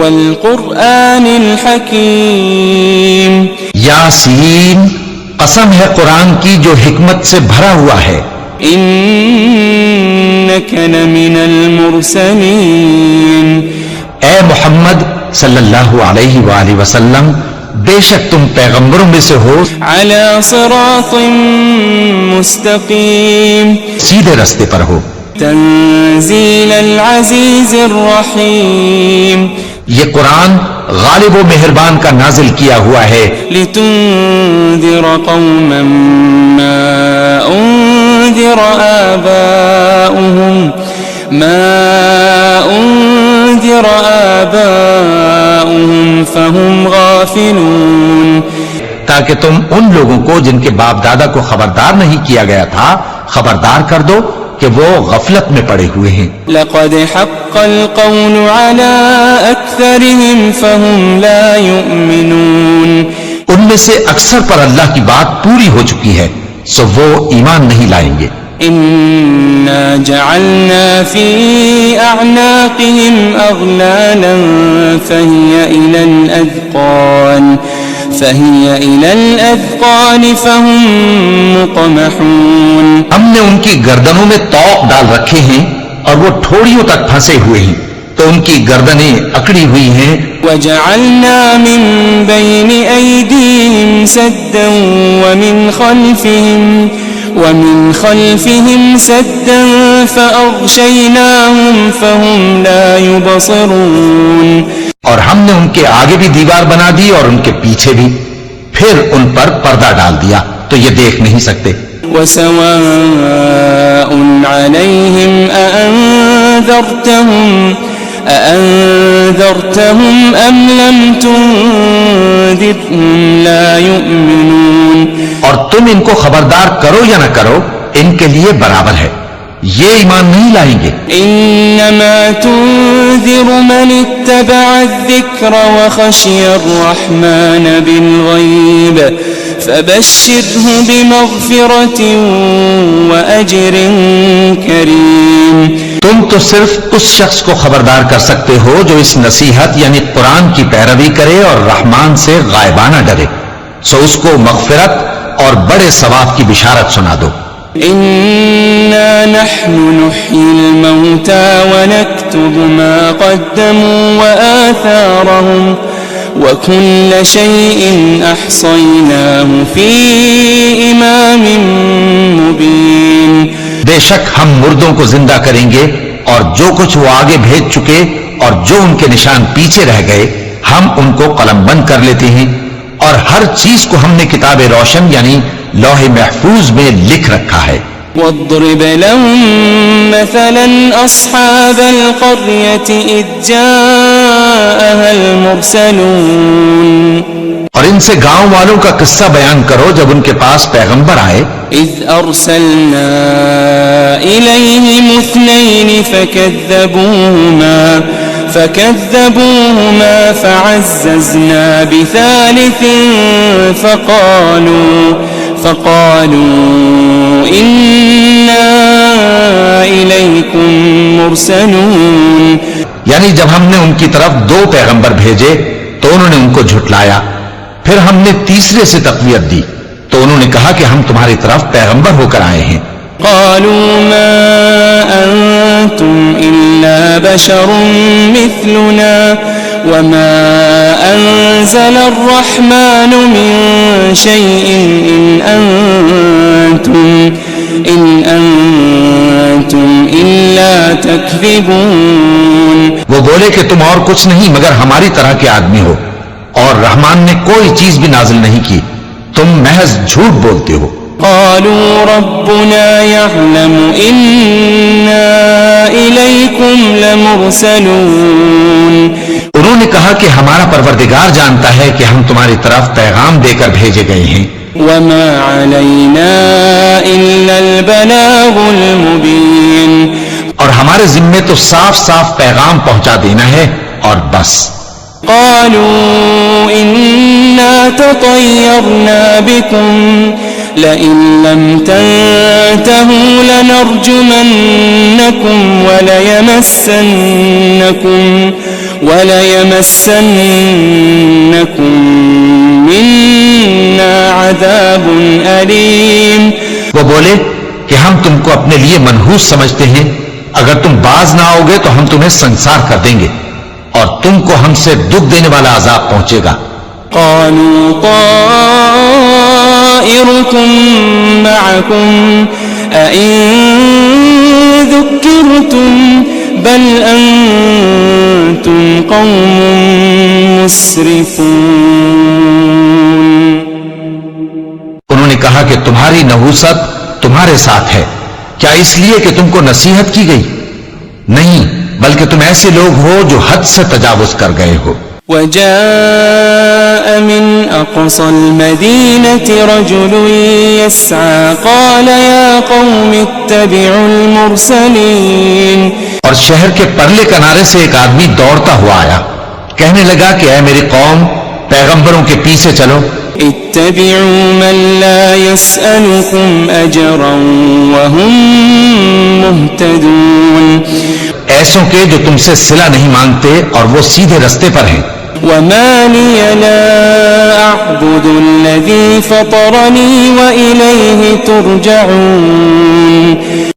والقرآن الحکیم. یاسین، قسم ہے قرآن کی جو حکمت سے بھرا ہوا ہے. انک لمن المرسلین. اے محمد صلی اللہ علیہ وآلہ وسلم، بے شک تم پیغمبروں میں سے ہو، علی صراط مستقیم، سیدھے رستے پر ہو. تنزیل العزیز الرحیم. یہ قرآن غالب و مہربان کا نازل کیا ہوا ہے. لتنذر قوما ما انذر آباؤهم فهم غافلون. تاکہ تم ان لوگوں کو جن کے باپ دادا کو خبردار نہیں کیا گیا تھا خبردار کر دو کہ وہ غفلت میں پڑے ہوئے ہیں. لقد حق القول على اکثرهم فهم لا يؤمنون. ان میں سے اکثر پر اللہ کی بات پوری ہو چکی ہے سو وہ ایمان نہیں لائیں گے. انا جعلنا في اعناقهم اغلالا فهي الى الاذقان فهم مقمحون. ہم نے ان کی گردنوں میں طوق ڈال رکھے ہیں اور وہ ٹھوڑیوں تک پھنسے ہوئے ہیں تو ان کی گردنیں اکڑی ہوئی ہیں. وجعلنا من بين ايديهم سدا ومن خلفهم سدا فأغشيناهم فهم لا يبصرون. اور ہم نے ان کے آگے بھی دیوار بنا دی اور ان کے پیچھے بھی، پھر ان پر پردہ ڈال دیا تو یہ دیکھ نہیں سکتے. وسواء عليهم أأنذرتهم أم لم تنذرهم لا يؤمنون. اور تم ان کو خبردار کرو یا نہ کرو ان کے لیے برابر ہے، یہ ایمان نہیں لائیں گے. انما تنذر من اتبع الذکر وخشی الرحمن بالغیب فبشره بمغفرة وأجر کریم. تم تو صرف اس شخص کو خبردار کر سکتے ہو جو اس نصیحت یعنی قرآن کی پیروی کرے اور رحمان سے غائبانہ ڈرے، سو اس کو مغفرت اور بڑے ثواب کی بشارت سنا دو. انا نحن نحيي الموتى ونكتب ما قدموا وآثارهم وكل شيء احصيناه في امام مبين. بے شک ہم مردوں کو زندہ کریں گے اور جو کچھ وہ آگے بھیج چکے اور جو ان کے نشان پیچھے رہ گئے ہم ان کو قلم بند کر لیتے ہیں اور ہر چیز کو ہم نے کتاب روشن یعنی لوح محفوظ میں لکھ رکھا ہے. واضرب لهم مثلا اصحاب القرية اذ جاءها المرسلون. اور ان سے گاؤں والوں کا قصہ بیان کرو جب ان کے پاس پیغمبر آئے. اذ ارسلنا الیہم اثنین فكذبوهما فعززنا بثالث فقالوا إنا إليكم مرسلون. یعنی جب ہم نے ان کی طرف 2 پیغمبر بھیجے تو انہوں نے ان کو جھٹلایا، پھر ہم نے تیسرے سے تقویت دی تو انہوں نے کہا کہ ہم تمہاری طرف پیغمبر ہو کر آئے ہیں. قالوا ما أنتم إلا بشر مثلنا وما أنزل الرحمن من شيء إن أنتم إلا تكذبون. وہ بولے کہ تم اور کچھ نہیں مگر ہماری طرح کے آدمی ہو اور رحمان نے کوئی چیز بھی نازل نہیں کی، تم محض جھوٹ بولتے ہو. قالوا ربنا يعلم إنا إليكم لمرسلون. انہوں نے کہا کہ ہمارا پروردگار جانتا ہے کہ ہم تمہاری طرف پیغام دے کر بھیجے گئے ہیں. وما علينا إلا البلاغ المبين. اور ہمارے ذمے تو صاف صاف پیغام پہنچا دینا ہے اور بس. قالوا إنا تطيرنا بكم لئن لم تنتهوا لنرجمنكم وليمسنكم منا عذاب أليم. وہ بولے کہ ہم تم کو اپنے لیے منحوس سمجھتے ہیں، اگر تم باز نہ آؤ گے تو ہم تمہیں سنسار کر دیں گے اور تم کو ہم سے دکھ دینے والا عذاب پہنچے گا. قالوا طائركم معكم أئن ذكرتم بل أنتم قوم مسرفون. انہوں نے کہا کہ تمہاری نحوست تمہارے ساتھ ہے، کیا اس لیے کہ تم کو نصیحت کی گئی؟ نہیں، بلکہ تم ایسے لوگ ہو جو حد سے تجاوز کر گئے ہو. وجاء من أقصى المدينة رجل يسعى قال يا قوم اتبعوا المرسلين. اور شہر کے پرلے کنارے سے ایک آدمی دوڑتا ہوا آیا، کہنے لگا کہ اے میری قوم، پیغمبروں کے پیچھے چلو. اتبعوا من لا يسألكم أجرا وهم مهتدون. ایسوں کے جو تم سے صلہ نہیں مانگتے اور وہ سیدھے رستے پر ہیں. وما لي لا أعبد الذي فطرني وإليه ترجعون.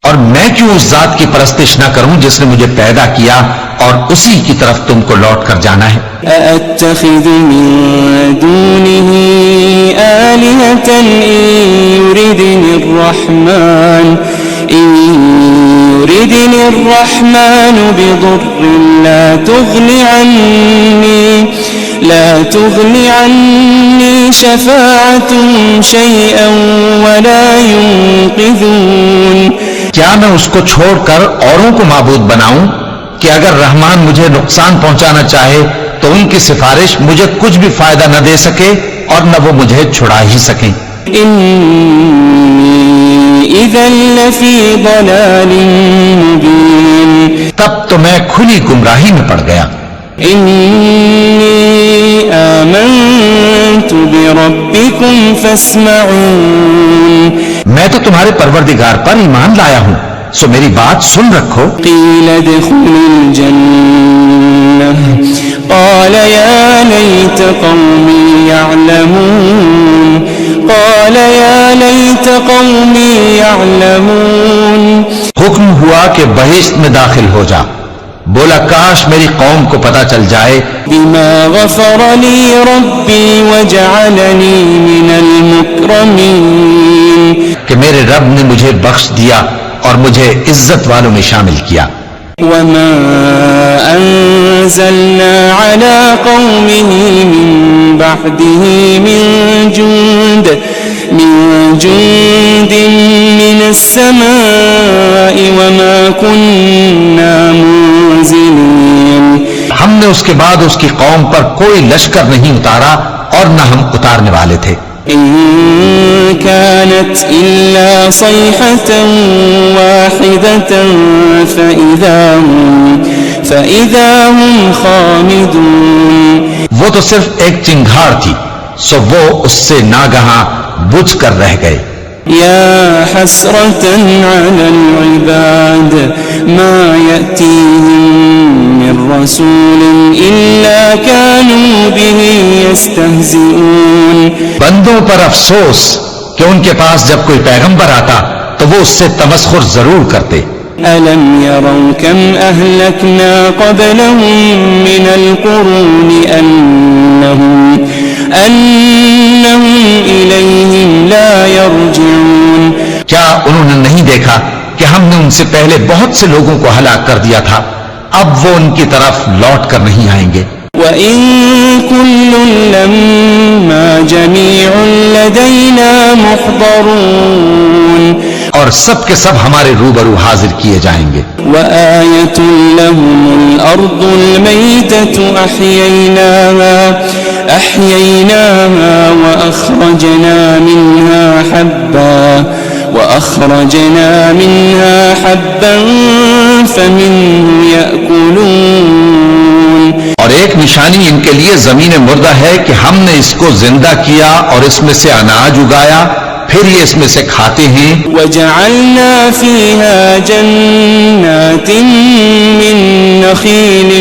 اور میں کیوں اس ذات کی پرستش نہ کروں جس نے مجھے پیدا کیا اور اسی کی طرف تم کو لوٹ کر جانا ہے. أأتخذ من دونه آلهة إن يردني الرحمن بضر لا تغني عني شفاعتهم شيئا ولا ينقذون. کیا میں اس کو چھوڑ کر اوروں کو معبود بناؤں کہ اگر رحمان مجھے نقصان پہنچانا چاہے تو ان کی سفارش مجھے کچھ بھی فائدہ نہ دے سکے اور نہ وہ مجھے چھڑا ہی سکیں. إذا لفي ضلال مبين. تب تو میں کھلی گمراہی میں پڑ گیا. إني آمنت بربكم فاسمعون. میں تو تمہارے پروردگار پر ایمان لایا ہوں، سو میری بات سن رکھو. قيل ادخلوا الجنة قال يا ليت قومي يعلمون. حکم ہوا کہ بہشت میں داخل ہو جا. بولا کاش میری قوم کو پتا چل جائے بما غفر لي ربي وجعلني من المكرمين. کہ میرے رب نے مجھے بخش دیا اور مجھے عزت والوں میں شامل کیا. وما أنزلنا على قومه من بعده من جند من السماء وما كنا منزلين. ہم نے اس کے بعد اس کی قوم پر کوئی لشکر نہیں اتارا اور نہ ہم اتارنے والے تھے. إن كانت إلا صيحة واحدة فإذا هم خامدون. وہ تو صرف ایک چنگھاڑ تھی، سو وہ اس سے ناگہاں بجھ کر رہ گئے. يا حسرة على العباد ما يأتيهم من رسول إلا كانوا به يستهزئون. بندوں پر افسوس کہ ان کے پاس جب کوئی پیغمبر آتا تو وہ اس سے تمسخر ضرور کرتے. ألم يروا كم أهلكنا قبلهم من القرون أنهم إليهم لا يرجعون. کیا انہوں نے نہیں دیکھا کہ ہم نے ان سے پہلے بہت سے لوگوں کو ہلاک کر دیا تھا، اب وہ ان کی طرف لوٹ کر نہیں آئیں گے. وَإِن كُلٌّ لَمَّا جَمِيعٌ لَدَيْنَا مُحْضَرُونَ. اور سب کے سب ہمارے روبرو حاضر کیے جائیں گے. وَآيَةٌ لَهُمُ الْأَرْضُ الْمَيْتَةُ أَحْيَيْنَاهَا وَأَخْرَجْنَا مِنْهَا حَبًّا فَمِنْهُ يَأْكُلُونَ. اور ایک نشانی ان کے لیے زمین مردہ ہے کہ ہم نے اس کو زندہ کیا اور اس میں سے اناج اگایا، پھر یہ اس میں سے کھاتے ہیں. وجعلنا فيها جنات من نخيل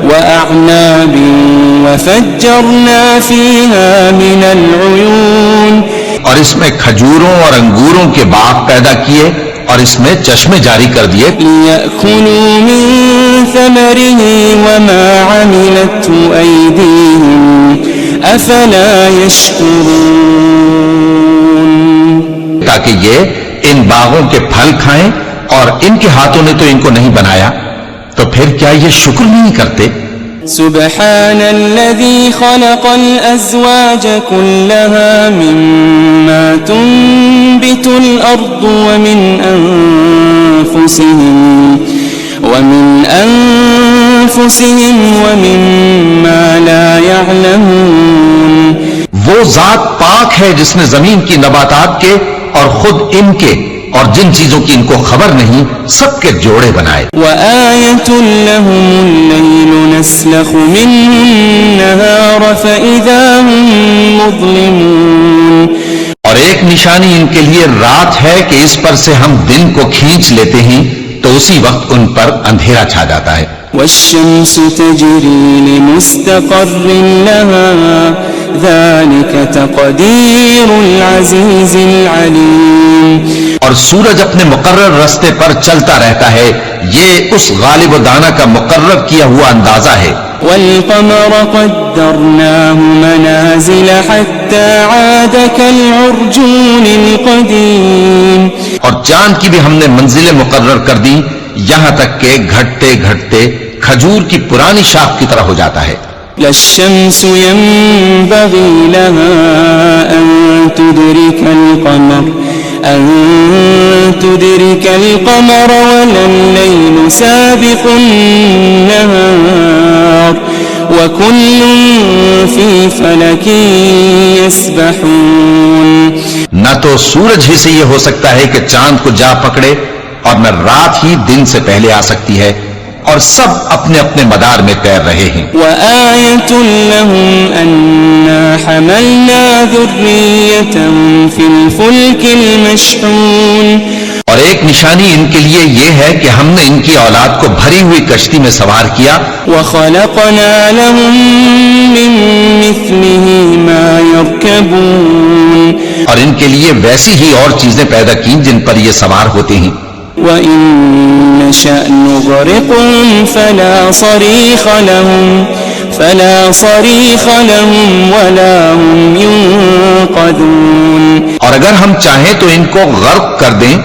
وأعناب وفجرنا فيها من العيون. اور اس میں کھجوروں اور انگوروں کے باغ پیدا کیے اور اس میں چشمے جاری کر دیے. ليأكلوا من ثمره وما عملته أيديهم أفلا يشكرون. تاکہ یہ ان باغوں کے پھل کھائیں اور ان کے ہاتھوں نے تو ان کو نہیں بنایا، تو پھر کیا یہ شکر نہیں کرتے؟ سبحان الذي خلق الأزواج كلها مما تنبت الأرض ومن أنفسهم ومما لا يعلمون. وہ ذات پاک ہے جس نے زمین کی نباتات کے اور خود ان کے اور جن چیزوں کی ان کو خبر نہیں سب کے جوڑے بنائے. وآية لهم الليل نسلخ منه النهار فإذا هم مظلمون. اور ایک نشانی ان کے لیے رات ہے کہ اس پر سے ہم دن کو کھینچ لیتے ہیں تو اسی وقت ان پر اندھیرا چھا جاتا ہے. والشمس تجري لمستقر لها ذلك تقدير العزيز العليم. اور سورج اپنے مقرر راستے پر چلتا رہتا ہے، یہ اس غالب و دانا کا مقرر کیا ہوا اندازہ ہے. والقمر قدرناه منازل حتى عاد كالعرجون القديم. اور چاند کی بھی ہم نے منزلیں مقرر کر دی یہاں تک کہ گھٹتے گھٹتے کھجور کی پرانی شاخ کی طرح ہو جاتا ہے. لا الشمس ينبغي لها أن تدرك القمر ولا الليل سابق النهار وكل في فلك يسبحون. نہ تو سورج ہی سے یہ ہو سکتا ہے کہ چاند کو جا پکڑے اور نہ رات ہی دن سے پہلے آ سکتی ہے، اور سب اپنے اپنے مدار میں تیر رہے ہیں. وآية لهم أنا حملنا ذريتهم في الفلك المشحون. اور ایک نشانی ان کے لیے یہ ہے کہ ہم نے ان کی اولاد کو بھری ہوئی کشتی میں سوار کیا. وخلقنا لهم من مثله ما يركبون. اور ان کے لیے ویسی ہی اور چیزیں پیدا کی جن پر یہ سوار ہوتے ہیں. وَإِن نَّشَأْ نُغْرِقْهُمْ فَلَا صَرِيخَ لَهُمْ وَلَا هُمْ يُنقَذُونَ. اور اگر ہم چاہیں تو ان کو غرق کر دیں،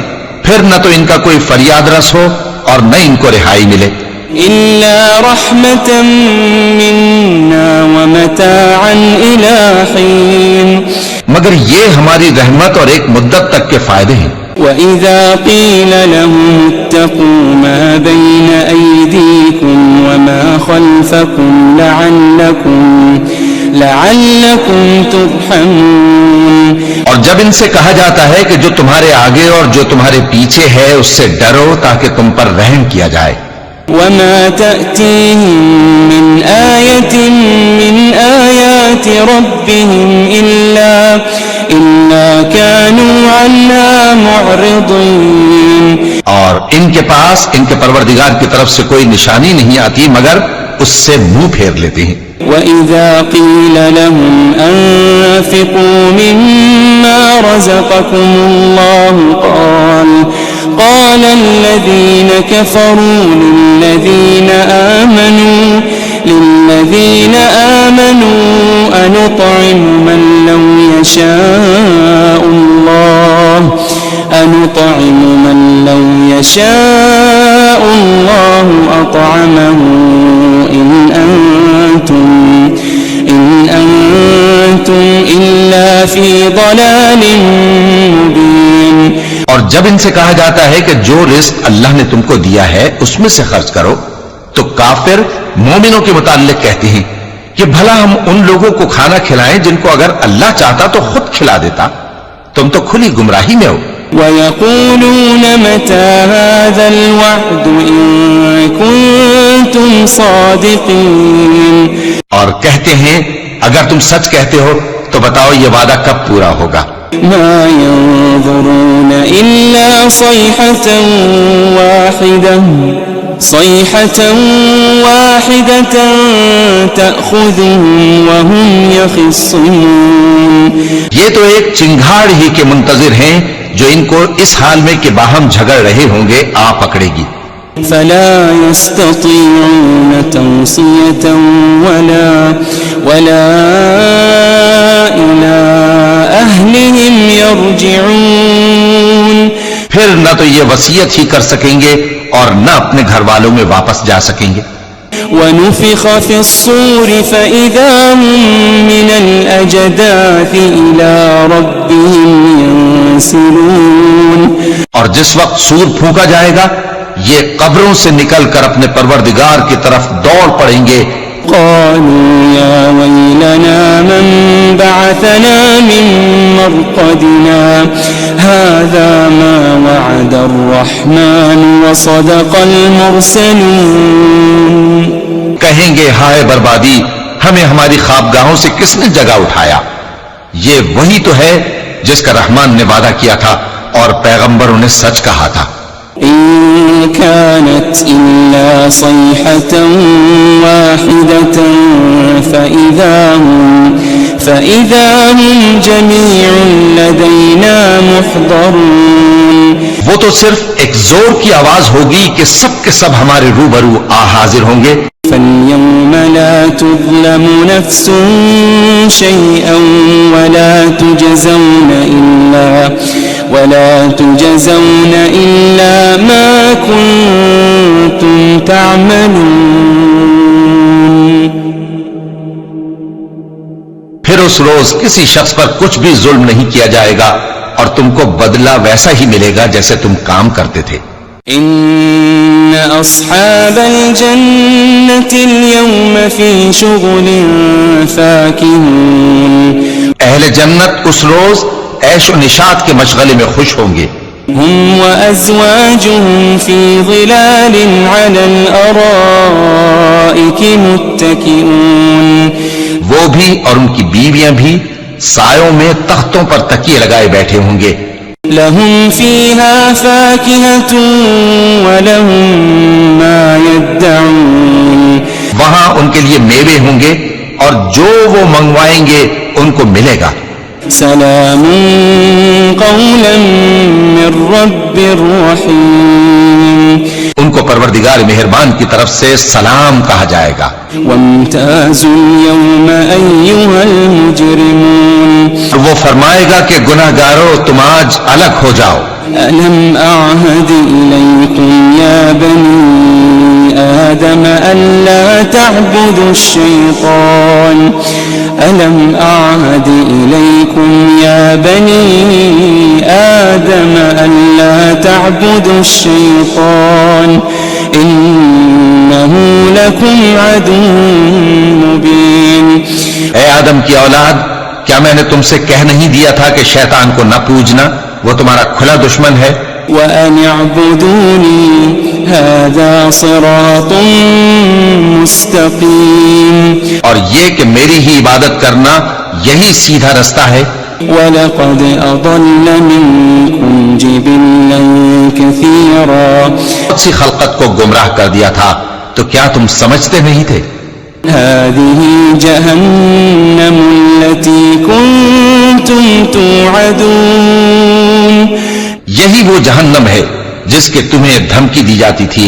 پھر نہ تو ان کا کوئی فریاد رس ہو اور نہ ان کو رہائی ملے. إِلَّا رَحْمَةً مِنَّا وَمَتَاعًا إِلَىٰ حِينٍ. مگر یہ ہماری رحمت اور ایک مدت تک کے فائدے ہیں. وَإِذَا قِيلَ لَهُمُ اتَّقُوا مَا بَيْنَ أَيْدِيكُمْ وَمَا خَلْفَكُمْ لَعَلَّكُمْ تُرْحَمُونَ. اور جب ان سے کہا جاتا ہے کہ جو تمہارے آگے اور جو تمہارے پیچھے ہے اس سے ڈرو تاکہ تم پر رحم کیا جائے. وَمَا تَأْتِيهِم مِّنْ آيَةٍ مِّنْ آيَاتِ رَبِّهِمْ إِلَّا كَانُوا عَنْهَا مُعْرِضِينَ. اور ان کے پاس ان کے پروردگار کی طرف سے کوئی نشانی نہیں آتی مگر اس سے منہ پھیر لیتے ہیں. وَإِذَا قِيلَ لَهُمْ أَنفِقُوا مِمَّا رَزَقَكُمُ اللَّهُ قَالَ الَّذِينَ كَفَرُوا لِلَّذِينَ آمَنُوا أَنُطْعِمُ مَن لَّوْ يَشَاءُ اللَّهُ أَطْعَمَهُ إِنْ أَنْتُمْ إِلَّا فِي ضَلَالٍ مُبِينٍ. اور جب ان سے کہا جاتا ہے کہ جو رزق اللہ نے تم کو دیا ہے اس میں سے خرچ کرو تو کافر مومنوں کے متعلق کہتے ہیں کہ بھلا ہم ان لوگوں کو کھانا کھلائیں جن کو اگر اللہ چاہتا تو خود کھلا دیتا، تم تو کھلی گمراہی میں ہو. وَيَقُولُونَ مَتَى هَذَا الْوَعْدُ إِن كُنتُمْ صَادِقِينَ. اور کہتے ہیں اگر تم سچ کہتے ہو تو بتاؤ یہ وعدہ کب پورا ہوگا؟ ما ينظرون إلا صيحة واحدة تأخذهم وهم يخصمون. یہ تو ایک چنگھاڑ ہی کے منتظر ہیں جو ان کو اس حال میں کہ باہم جھگڑ رہے ہوں گے آ پکڑے گی. فلا يستطيعون توصية ولا إلى أهلهم يرجعون. پھر نہ تو یہ وصیت ہی کر سکیں گے اور نہ اپنے گھر والوں میں واپس جا سکیں گے. ونفخ في الصور فإذا هم من الأجداث إلى ربهم ينسلون. اور جس وقت سور پھونکا جائے گا یہ قبروں سے نکل کر اپنے پروردگار کی طرف دوڑ پڑیں گے. قالوا يا ويلنا من بعثنا من مرقدنا هذا ما وعد الرحمن وصدق المرسلون. کہیں گے ہائے بربادی، ہمیں ہماری خوابگاہوں سے کس نے جگہ اٹھایا؟ یہ وہی تو ہے جس کا رحمان نے وعدہ کیا تھا اور پیغمبروں نے سچ کہا تھا. إن كانت إلا صيحة واحدة فإذا هم جميع لدينا محضرون. وہ تو صرف ایک زور کی آواز ہوگی کہ سب کے سب ہمارے روبرو حاضر ہوں گے. فاليوم لا تظلم نفس شيئا ولا تجزون إلا ما كنتم تعملون. پھر اس روز کسی شخص پر کچھ بھی ظلم نہیں کیا جائے گا اور تم کو بدلہ ویسا ہی ملے گا جیسے تم کام کرتے تھے. إن أصحاب الجنة اليوم في شغل فاكهون. اہل جنت اس روز عیش و نشاط کے مشغلے میں خوش ہوں گے. هم وأزواجهم في ظلال على الأرائك متكئون. وہ بھی اور ان کی بیویاں بھی سایوں میں تختوں پر تکیے لگائے بیٹھے ہوں گے. لهم فيها فاكهة ولهم ما يدعون. وہاں ان کے لیے میوے ہوں گے اور جو وہ منگوائیں گے ان کو ملے گا. سلام قولا من رب رحیم. ان کو پروردگار مہربان کی طرف سے سلام کہا جائے گا. وامتازوا اليوم أيها المجرمون. وہ فرمائے گا کہ گناہگارو تم آج الگ ہو جاؤ. ألم أعهد إليكم يا بني آدم ألا تعبدوا الشيطان ألم أعهد إليكم يا بني آدم ألا تعبدوا الشيطان إنه لكم عدو مبين. اے آدم کی اولاد، کیا میں نے تم سے کہہ نہیں دیا تھا کہ شیطان کو نہ پوجنا، وہ تمہارا کھلا دشمن ہے. وَأَنِ اعْبُدُونِي هَذَا صِرَاطٌ مُسْتَقِيمٌ. اور یہ کہ میری ہی عبادت کرنا یہی سیدھا رستہ ہے. وَلَقَدْ أَضَلَّ مِنكُمْ جِبِلًّا كَثِيرًا. بہت سی خلقت کو گمراہ کر دیا تھا، تو کیا تم سمجھتے نہیں تھے؟ هذه جهنم التي كنتم توعدون. یہی وہ جہنم ہے جس کے تمہیں دھمکی دی جاتی تھی.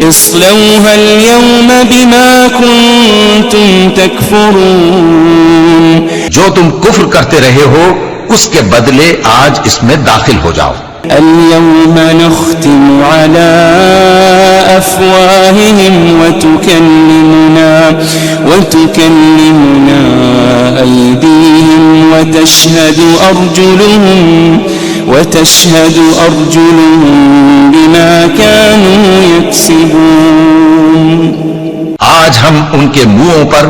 اصلوها اليوم بما كنتم تكفرون. جو تم کفر کرتے رہے ہو اس کے بدلے آج اس میں داخل ہو جاؤ. اليوم نختم على أفواههم وتكلمنا أيديهم وتشهد أرجلهم بما كانوا يكسبون. آج ہم ان کے منہوں پر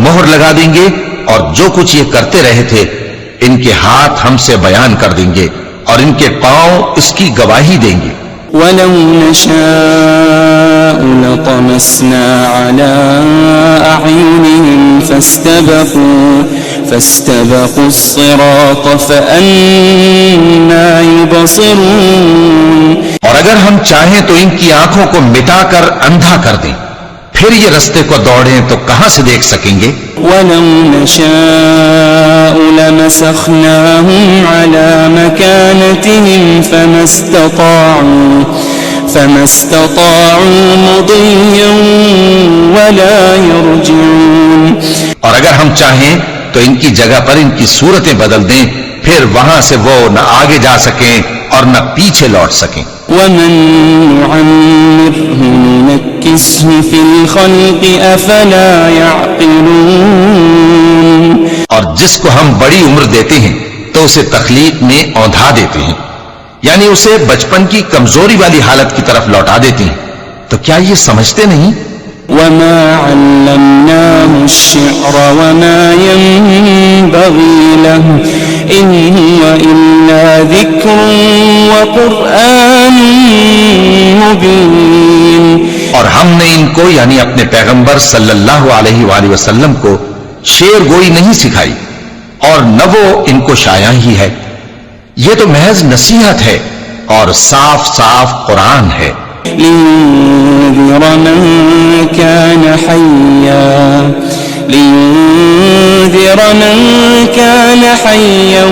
مہر لگا دیں گے اور جو کچھ یہ کرتے رہے تھے ان کے ہاتھ ہم سے بیان کر دیں گے اور ان کے پاؤں اس کی گواہی دیں گے. وَلَوْ نَشَاءُ لَطَمَسْنَا عَلَىٰ أَعْيُنِهِمْ فاستبقوا الصراط فأنى يبصرون. اور اگر ہم چاہیں تو ان کی آنکھوں کو مٹا کر اندھا کر دیں، پھر یہ رستے کو دوڑیں تو کہاں سے دیکھ سکیں گے؟ وَلَوْ نَشَاءُ لَمَسَخْنَاهُمْ عَلَى مَكَانَتِهِمْ فَمَا اسْتَطَاعُوا مُضِيًّا وَلَا يَرْجِعُونَ. اور اگر ہم چاہیں تو ان کی جگہ پر ان کی صورتیں بدل دیں، پھر وہاں سے وہ نہ آگے جا سکیں اور نہ پیچھے لوٹ سکیں. وَمَن نُعَمِّرْهُ نُنَكِّسْهُ فِي الْخَلْقِ أَفَلَا يَعْقِلُونَ. اور جس کو ہم بڑی عمر دیتے ہیں تو اسے تخلیق میں اوندھا دیتے ہیں، یعنی اسے بچپن کی کمزوری والی حالت کی طرف لوٹا دیتے ہیں. تو کیا یہ سمجھتے نہیں؟ وَمَا عَلَّمْنَاهُ الشِّعْرَ وَمَا يَنبَغِي لَهُ إِنْ هُوَ إِلَّا ذِكْرٌ وَقُرْآنٌ مُبِينٌ. اور ہم نے ان کو یعنی اپنے پیغمبر صلی اللہ علیہ وآلہ وسلم کو شعر گوئی نہیں سکھائی، اور نہ وہ ان کو شایع ہی ہے. یہ تو محض نصیحت ہے اور صاف صاف قرآن ہے. لِيُنذِرَ مَن كَانَ حَيًّا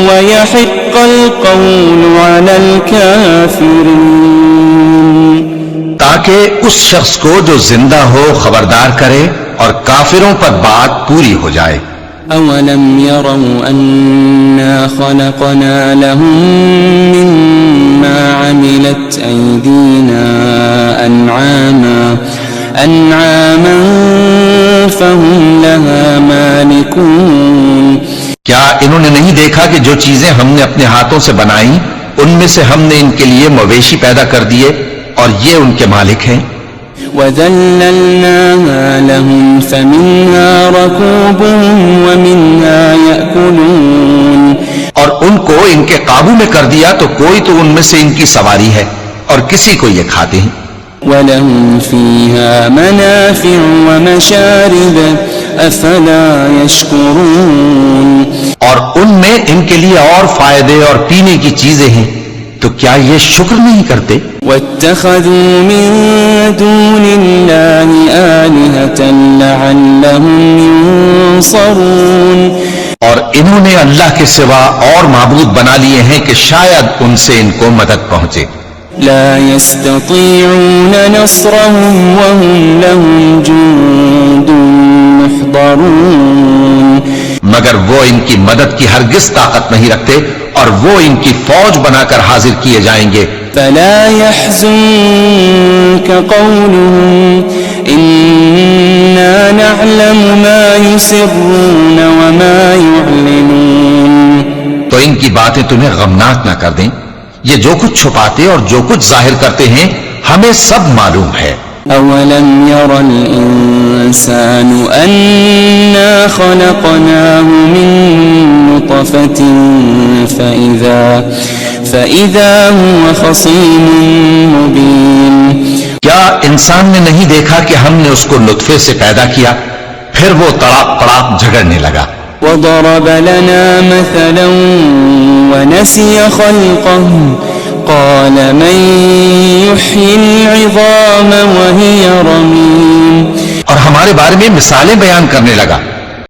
وَيَحِقَّ الْقَوْلُ عَلَى الْكَافِرِينَ. تاکہ اس شخص کو جو زندہ ہو خبردار کرے اور کافروں پر بات پوری ہو جائے. أَوَلَمْ يَرَوْا أَنَّا خَلَقْنَا لَهُم مِّمَّا عَمِلَتْ أَيْدِينَا أَنْعَامًا فَهُمْ لَهَا مَالِكُونَ. کیا انہوں نے نہیں دیکھا کہ جو چیزیں ہم نے اپنے ہاتھوں سے بنائیں ان میں سے ہم نے ان کے لیے مویشی پیدا کر دیے اور یہ ان کے مالک ہیں. وَذَلَّلْنَاهَا لَهُمْ فَمِنْهَا رَكُوبُهُمْ وَمِنْهَا يَأْكُلُونَ. اور ان کو ان کے قابو میں کر دیا تو کوئی تو ان میں سے ان کی سواری ہے اور کسی کو یہ کھاتے ہیں. وَلَهُمْ فِيهَا مَنَافِعُ وَمَشَارِبُ أَفَلَا يَشْكُرُونَ. اور ان میں ان کے لیے اور فائدے اور پینے کی چیزیں ہیں، تو کیا یہ شکر نہیں کرتے؟ وَاتَّخَذُوا مِن دُونِ اللَّهِ آلِهَةً لَعَلَّهُمْ يُنصَرُونَ. اور انہوں نے اللہ کے سوا اور معبود بنا لیے ہیں کہ شاید ان سے ان کو مدد پہنچے. لا يستطيعون نصرهم وهم لهم جند محضرون. مگر وہ ان کی مدد کی ہرگز طاقت نہیں رکھتے اور وہ ان کی فوج بنا کر حاضر کیے جائیں گے. فلا يحزنك قولهم إنا نعلم ما يسرون وما يعلنون. تو ان کی باتیں تمہیں غمناک نہ کر دیں. یہ جو کچھ چھپاتے اور جو کچھ ظاہر کرتے ہیں ہمیں سب معلوم ہے. أولم ير الإنسان أنا خلقناه من نطفة فإذا هو خصيم مبين. کیا انسان نے نہیں دیکھا کہ ہم نے اس کو نطفے سے پیدا کیا پھر وہ تڑاک پڑاک جھگڑنے لگا. وضرب لنا مثلا ونسي خلقه قال من يحيي العظام وهي رميم. اور ہمارے بارے میں مثالیں بیان کرنے لگا